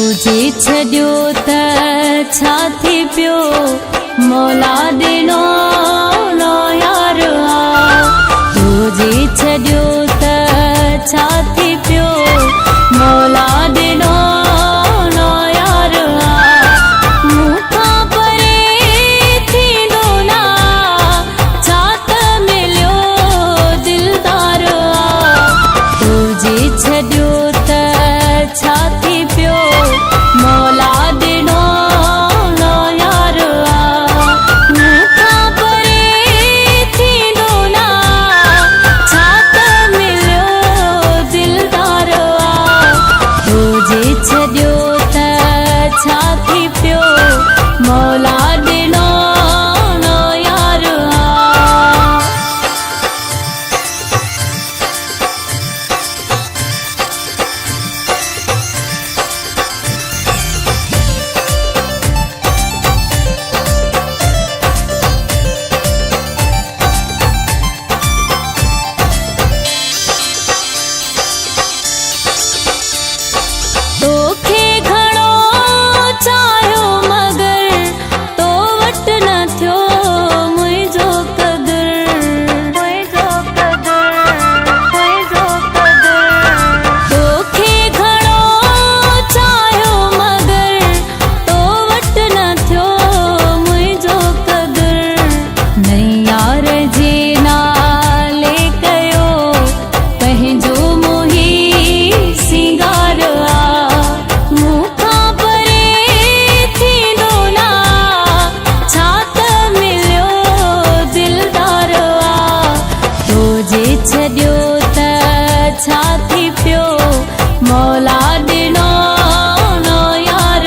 तुझे छड्यो त छा थी पियो मौला ॾिनो न यार तुझे छड्यो त छा थी पियो मौला ॾिनो न यार मूंखां परे थींदो ना छा त मिलियो दिलदार तुझे छड्यो त छा थी पियो मौला ॾिनो न यार मूंखां परे थींदो ना छा त मिलियो दिलदार तुझे छड्यो त छा थी पियो मौला ॾिनो न यार तोखे घणो चाहियो मगर तो वट न थियो मुंहिंजो क़दुरु तोखे घणो चाहियो मगर तो वट न थियो मुंहिंजो क़दुरु नहीं यार जे नाले कयो पंहिंजो मोही सिंगार मूंखां परे थींदो ना छा त मिलियो दिलदार तुझे छड्यो त छा थी पियो मौला ॾिनो न यार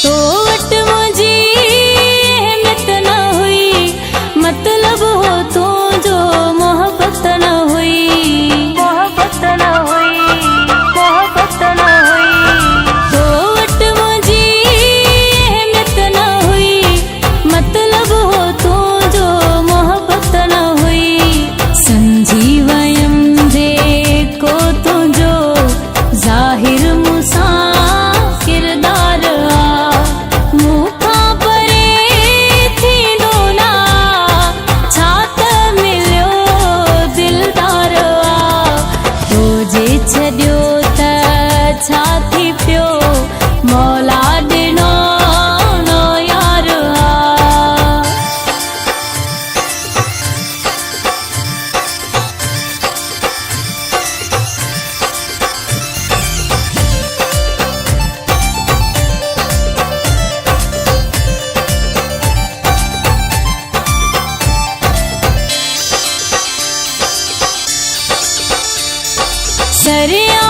तो वट मुझी अहमियत न हुई मतलब हो तुझो मोहब्बत न हुई तो वट मुझी अहमियत न हुई मतलब हो तुझो मोहब्बत न हुई समझी वयम जेको तुझो ज़ाहिर मूंसां किरदार मूंखां परे थींदो ना छा त मिलियो दिलदार तुझे छड्यो त छा थी पियो मौला ॾिनो न यार सरिया